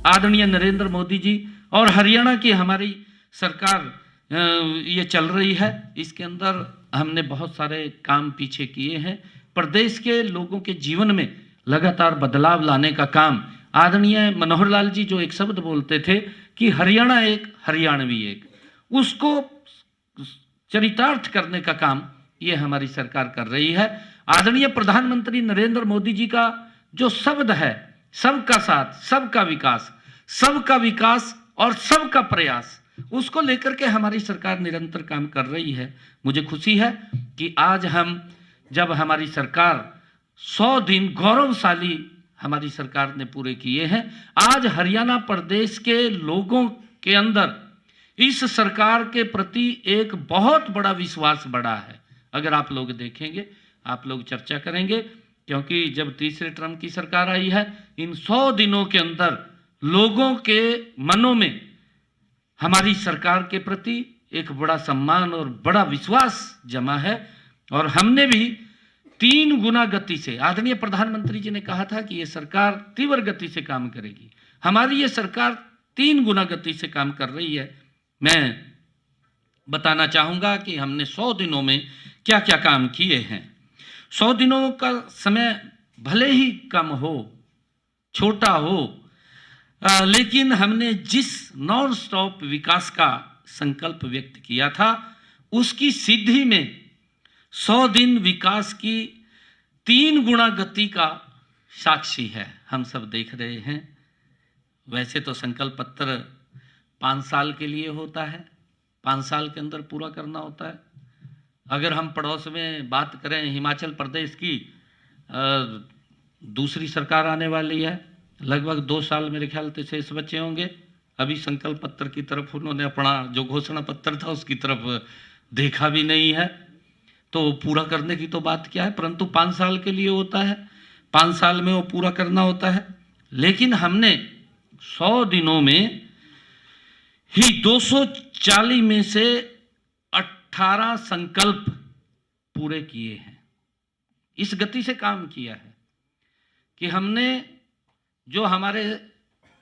आदरणीय नरेंद्र मोदी जी और हरियाणा की हमारी सरकार ये चल रही है, इसके अंदर हमने बहुत सारे काम पीछे किए हैं। प्रदेश के लोगों के जीवन में लगातार बदलाव लाने का काम आदरणीय मनोहर लाल जी जो एक शब्द बोलते थे कि हरियाणा एक हरियाणवी एक, उसको चरितार्थ करने का काम ये हमारी सरकार कर रही है। आदरणीय प्रधानमंत्री नरेंद्र मोदी जी का जो शब्द है सबका साथ, सबका विकास और सबका प्रयास, उसको लेकर के हमारी सरकार निरंतर काम कर रही है। मुझे खुशी है कि आज हम जब हमारी सरकार 100 दिन गौरवशाली हमारी सरकार ने पूरे किए हैं, आज हरियाणा प्रदेश के लोगों के अंदर इस सरकार के प्रति एक बहुत बड़ा विश्वास बढ़ा है। अगर आप लोग देखेंगे, आप लोग चर्चा करेंगे, क्योंकि जब तीसरे टर्म की सरकार आई है, इन 100 दिनों के अंदर लोगों के मनों में हमारी सरकार के प्रति एक बड़ा सम्मान और बड़ा विश्वास जमा है। और हमने भी 3 गुना गति से, आदरणीय प्रधानमंत्री जी ने कहा था कि ये सरकार तीव्र गति से काम करेगी, हमारी ये सरकार 3 गुना गति से काम कर रही है। मैं बताना चाहूँगा कि हमने 100 दिनों में क्या क्या काम किए हैं। 100 दिनों का समय भले ही कम हो, छोटा हो, लेकिन हमने जिस नॉन स्टॉप विकास का संकल्प व्यक्त किया था, उसकी सिद्धि में 100 दिन विकास की 3 गुना गति का साक्षी है। हम सब देख रहे हैं। वैसे तो संकल्प पत्र 5 साल के लिए होता है, 5 साल के अंदर पूरा करना होता है। अगर हम पड़ोस में बात करें, हिमाचल प्रदेश की दूसरी सरकार आने वाली है, लगभग 2 साल मेरे ख्याल से शेष बचे होंगे। अभी संकल्प पत्र की तरफ उन्होंने अपना जो घोषणा पत्र था उसकी तरफ देखा भी नहीं है, तो पूरा करने की तो बात क्या है, परंतु 5 साल के लिए होता है, 5 साल में वो पूरा करना होता है। लेकिन हमने 100 दिनों में ही 240 में से 18 संकल्प पूरे किए हैं। इस गति से काम किया है कि हमने जो हमारे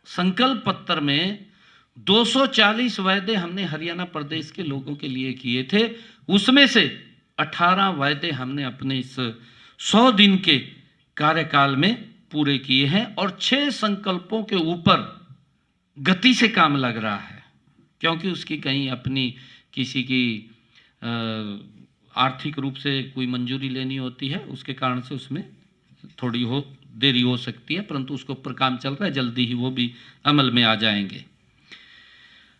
संकल्प पत्र में 240 वायदे हमने हरियाणा प्रदेश के लोगों के लिए किए थे, उसमें से 18 वायदे हमने अपने इस 100 दिन के कार्यकाल में पूरे किए हैं। और 6 संकल्पों के ऊपर गति से काम लग रहा है, क्योंकि उसकी कहीं अपनी किसी की आर्थिक रूप से कोई मंजूरी लेनी होती है, उसके कारण से उसमें थोड़ी देरी हो सकती है, परंतु उसके ऊपर काम चल रहा है, जल्दी ही वो भी अमल में आ जाएंगे।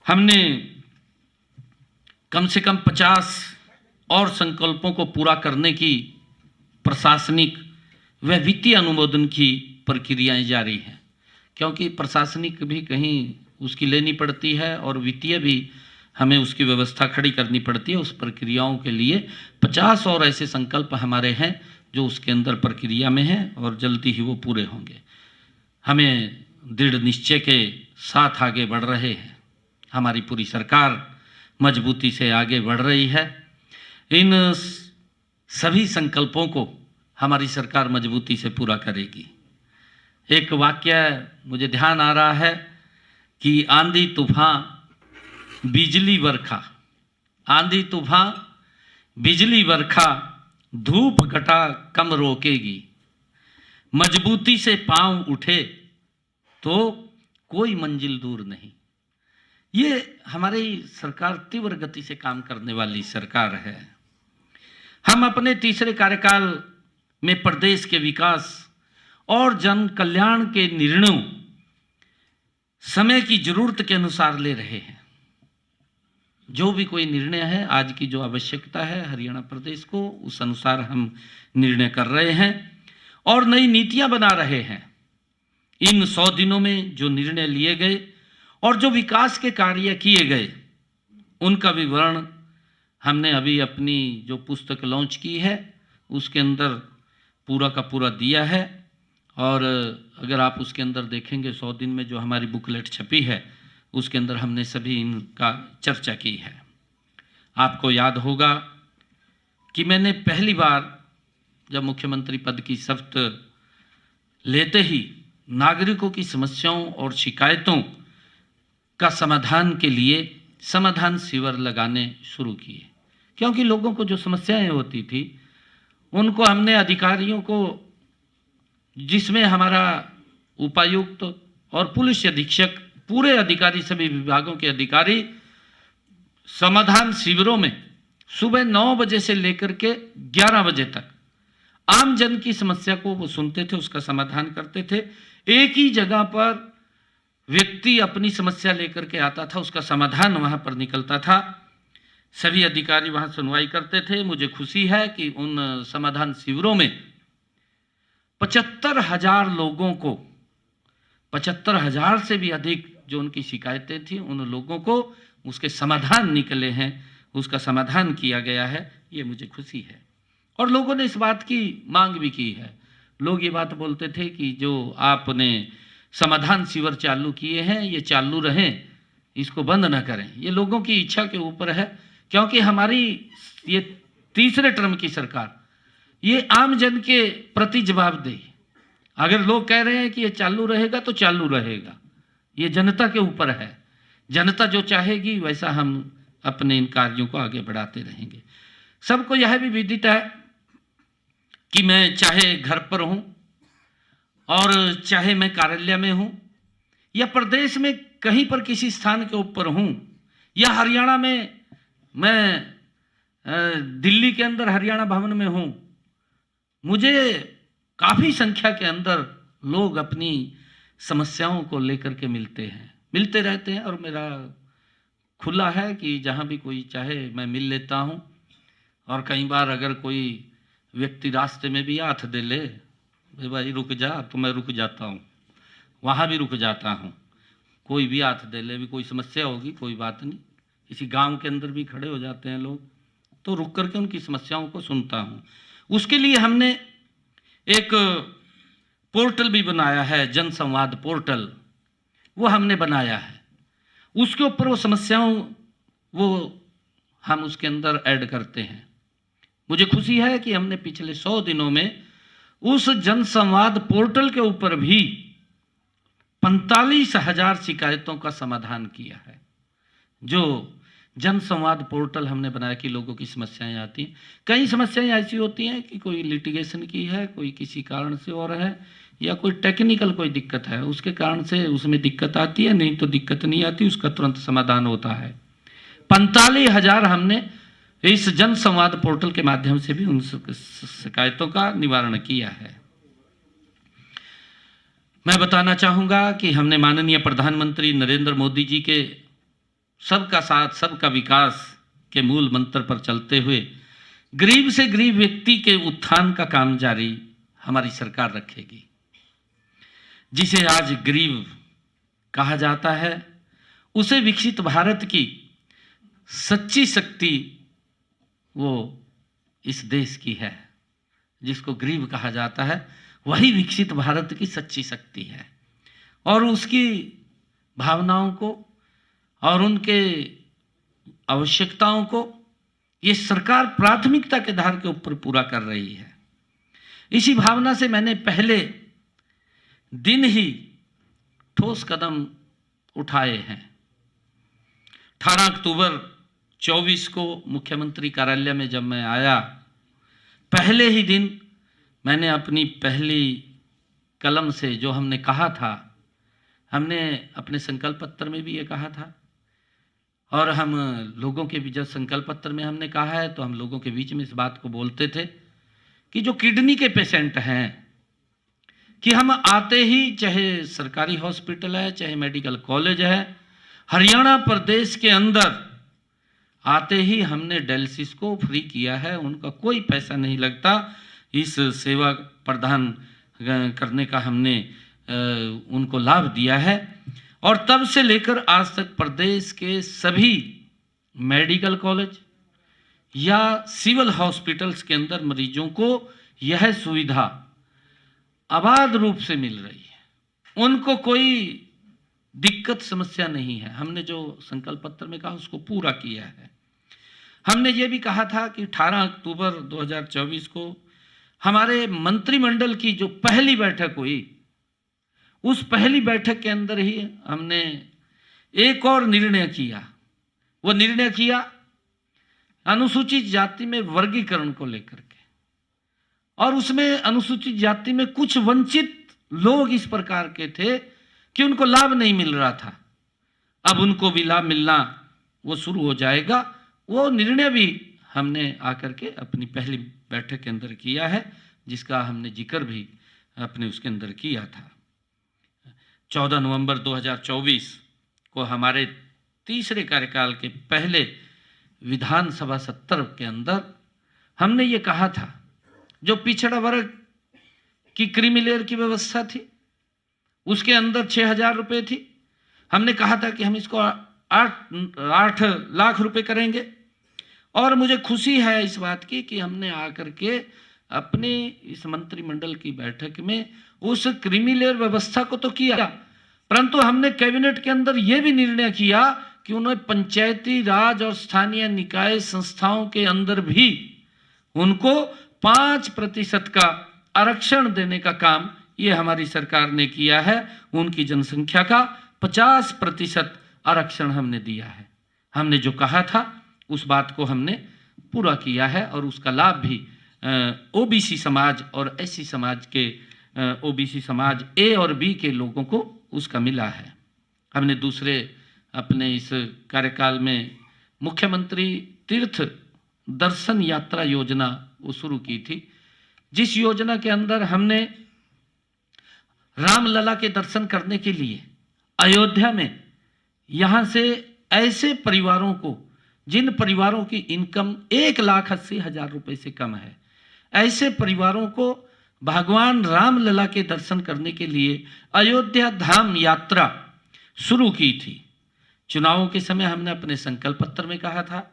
हमने कम से कम 50 और संकल्पों को पूरा करने की प्रशासनिक व वित्तीय अनुमोदन की प्रक्रियाएं जारी हैं, क्योंकि प्रशासनिक भी कहीं उसकी लेनी पड़ती है और वित्तीय भी हमें उसकी व्यवस्था खड़ी करनी पड़ती है। उस प्रक्रियाओं के लिए 50 और ऐसे संकल्प हमारे हैं जो उसके अंदर प्रक्रिया में हैं और जल्दी ही वो पूरे होंगे। हमें दृढ़ निश्चय के साथ आगे बढ़ रहे हैं। हमारी पूरी सरकार मजबूती से आगे बढ़ रही है। इन सभी संकल्पों को हमारी सरकार मजबूती से पूरा करेगी। एक वाक्य मुझे ध्यान आ रहा है कि आंधी तूफान बिजली बरखा, आंधी तूफान बिजली बरखा, धूप घटा कम रोकेगी, मजबूती से पांव उठे तो कोई मंजिल दूर नहीं। ये हमारी सरकार तीव्र गति से काम करने वाली सरकार है। हम अपने तीसरे कार्यकाल में प्रदेश के विकास और जन कल्याण के निर्णयों समय की जरूरत के अनुसार ले रहे हैं। जो भी कोई निर्णय है, आज की जो आवश्यकता है हरियाणा प्रदेश को, उस अनुसार हम निर्णय कर रहे हैं और नई नीतियां बना रहे हैं। इन 100 दिनों में जो निर्णय लिए गए और जो विकास के कार्य किए गए, उनका विवरण हमने अभी अपनी जो पुस्तक लॉन्च की है उसके अंदर पूरा का पूरा दिया है। और अगर आप उसके अंदर देखेंगे 100 दिन में जो हमारी बुकलेट छपी है उसके अंदर हमने सभी इनका चर्चा की है। आपको याद होगा कि मैंने पहली बार जब मुख्यमंत्री पद की शपथ लेते ही नागरिकों की समस्याओं और शिकायतों का समाधान के लिए समाधान शिविर लगाने शुरू किए, क्योंकि लोगों को जो समस्याएं होती थी उनको हमने अधिकारियों को, जिसमें हमारा उपायुक्त और पुलिस अधीक्षक, पूरे अधिकारी, सभी विभागों के अधिकारी समाधान शिविरों में सुबह 9 बजे से लेकर के 11 बजे तक आम जन की समस्या को वो सुनते थे, उसका समाधान करते थे। एक ही जगह पर व्यक्ति अपनी समस्या लेकर के आता था, उसका समाधान वहां पर निकलता था। सभी अधिकारी वहां सुनवाई करते थे। मुझे खुशी है कि उन समाधान शिविरों में 75,000 लोगों को, 75,000 से भी अधिक जो उनकी शिकायतें थी, उन लोगों को उसके समाधान निकले हैं, उसका समाधान किया गया है। ये मुझे खुशी है। और लोगों ने इस बात की मांग भी की है। लोग ये बात बोलते थे कि जो आपने समाधान शिविर चालू किए हैं ये चालू रहें, इसको बंद ना करें। ये लोगों की इच्छा के ऊपर है, क्योंकि हमारी ये तीसरे टर्म की सरकार ये आम जन के प्रति जवाबदेही। अगर लोग कह रहे हैं कि ये चालू रहेगा तो चालू रहेगा, ये जनता के ऊपर है। जनता जो चाहेगी वैसा हम अपने इन कार्यों को आगे बढ़ाते रहेंगे। सबको यह भी विदित है कि मैं चाहे घर पर हूं और चाहे मैं कार्यालय में हूं या प्रदेश में कहीं पर किसी स्थान के ऊपर हूं, या हरियाणा में मैं दिल्ली के अंदर हरियाणा भवन में हूं, मुझे काफ़ी संख्या के अंदर लोग अपनी समस्याओं को लेकर के मिलते रहते हैं। और मेरा खुला है कि जहां भी कोई चाहे मैं मिल लेता हूं। और कई बार अगर कोई व्यक्ति रास्ते में भी हाथ दे ले, भाई रुक जा, तो मैं रुक जाता हूँ, वहाँ भी रुक जाता हूँ। कोई भी हाथ दे ले, भी कोई समस्या होगी, कोई बात नहीं। किसी गांव के अंदर भी खड़े हो जाते हैं लोग, तो रुक करके उनकी समस्याओं को सुनता हूँ। उसके लिए हमने एक पोर्टल भी बनाया है, जन संवाद पोर्टल, वो हमने बनाया है। उसके ऊपर वो समस्याओं वो हम उसके अंदर ऐड करते हैं। मुझे खुशी है कि हमने पिछले 100 दिनों में उस जन संवाद पोर्टल के ऊपर भी 45,000 शिकायतों का समाधान किया है। जो जन संवाद पोर्टल हमने बनाया कि लोगों की समस्याएं आती हैं। कई समस्याएं ऐसी होती हैं कि कोई लिटिगेशन की है, कोई किसी कारण से और है, या कोई टेक्निकल कोई दिक्कत है, उसके कारण से उसमें दिक्कत आती है, नहीं तो दिक्कत नहीं आती, उसका तुरंत समाधान होता है। 45,000 हमने इस जन संवाद पोर्टल के माध्यम से भी उन शिकायतों का निवारण किया है। मैं बताना चाहूंगा कि हमने माननीय प्रधानमंत्री नरेंद्र मोदी जी के सबका साथ सबका विकास के मूल मंत्र पर चलते हुए गरीब से गरीब व्यक्ति के उत्थान का काम जारी हमारी सरकार रखेगी। जिसे आज गरीब कहा जाता है, उसे विकसित भारत की सच्ची शक्ति वो इस देश की है। जिसको गरीब कहा जाता है वही विकसित भारत की सच्ची शक्ति है। और उसकी भावनाओं को और उनके आवश्यकताओं को ये सरकार प्राथमिकता के आधार के ऊपर पूरा कर रही है। इसी भावना से मैंने पहले दिन ही ठोस कदम उठाए हैं। 18 अक्टूबर 24 को मुख्यमंत्री कार्यालय में जब मैं आया, पहले ही दिन मैंने अपनी पहली कलम से जो हमने कहा था, हमने अपने संकल्प पत्र में भी ये कहा था, और हम लोगों के भी जब संकल्प पत्र में हमने कहा है तो हम लोगों के बीच में इस बात को बोलते थे कि जो किडनी के पेशेंट हैं, कि हम आते ही, चाहे सरकारी हॉस्पिटल है चाहे मेडिकल कॉलेज है, हरियाणा प्रदेश के अंदर आते ही हमने डायलिसिस को फ्री किया है। उनका कोई पैसा नहीं लगता। इस सेवा प्रदान करने का हमने उनको लाभ दिया है। और तब से लेकर आज तक प्रदेश के सभी मेडिकल कॉलेज या सिविल हॉस्पिटल्स के अंदर मरीजों को यह सुविधा अबाध रूप से मिल रही है। उनको कोई दिक्कत समस्या नहीं है। हमने जो संकल्प पत्र में कहा उसको पूरा किया है। हमने ये भी कहा था कि 18 अक्टूबर 2024 को हमारे मंत्रिमंडल की जो पहली बैठक हुई उस पहली बैठक के अंदर ही हमने एक और निर्णय किया। वो निर्णय किया अनुसूचित जाति में वर्गीकरण को लेकर के, और उसमें अनुसूचित जाति में कुछ वंचित लोग इस प्रकार के थे कि उनको लाभ नहीं मिल रहा था। अब उनको भी लाभ मिलना वो शुरू हो जाएगा। वो निर्णय भी हमने आकर के अपनी पहली बैठक के अंदर किया है, जिसका हमने जिक्र भी अपने उसके अंदर किया था। 14 नवंबर 2024 को हमारे तीसरे कार्यकाल के पहले विधानसभा सत्र के अंदर हमने ये कहा था, जो पिछड़ा वर्ग की क्रीमी लेयर की व्यवस्था थी उसके अंदर 6,000 रुपये थी। हमने कहा था कि हम इसको 8 लाख रुपए करेंगे, और मुझे खुशी है इस बात की कि हमने आकर के अपने इस मंत्रिमंडल की बैठक में उस क्रीमी लेयर व्यवस्था को तो किया, परंतु हमने कैबिनेट के अंदर यह भी निर्णय किया कि उन्हें पंचायती राज और स्थानीय निकाय संस्थाओं के अंदर भी उनको 5% का आरक्षण देने का काम ये हमारी सरकार ने किया है। उनकी जनसंख्या का 50% आरक्षण हमने दिया है। हमने जो कहा था उस बात को हमने पूरा किया है, और उसका लाभ भी ओबीसी समाज और एससी समाज के ओबीसी समाज ए और बी के लोगों को उसका मिला है। हमने दूसरे अपने इस कार्यकाल में मुख्यमंत्री तीर्थ दर्शन यात्रा योजना वो शुरू की थी, जिस योजना के अंदर हमने रामलला के दर्शन करने के लिए अयोध्या में यहाँ से ऐसे परिवारों को, जिन परिवारों की इनकम 1,80,000 रुपए से कम है, ऐसे परिवारों को भगवान रामलला के दर्शन करने के लिए अयोध्या धाम यात्रा शुरू की थी। चुनावों के समय हमने अपने संकल्प पत्र में कहा था,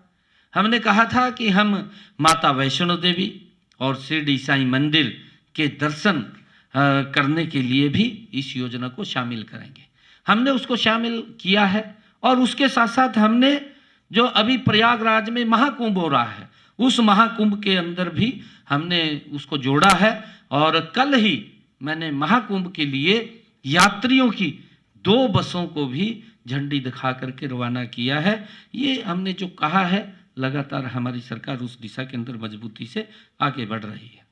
हमने कहा था कि हम माता वैष्णो देवी और शिरडी साईं मंदिर के दर्शन करने के लिए भी इस योजना को शामिल करेंगे। हमने उसको शामिल किया है, और उसके साथ साथ हमने जो अभी प्रयागराज में महाकुंभ हो रहा है, उस महाकुंभ के अंदर भी हमने उसको जोड़ा है। और कल ही मैंने महाकुंभ के लिए यात्रियों की 2 बसों को भी झंडी दिखा करके रवाना किया है। ये हमने जो कहा है, लगातार हमारी सरकार उस दिशा के अंदर मजबूती से आगे बढ़ रही है।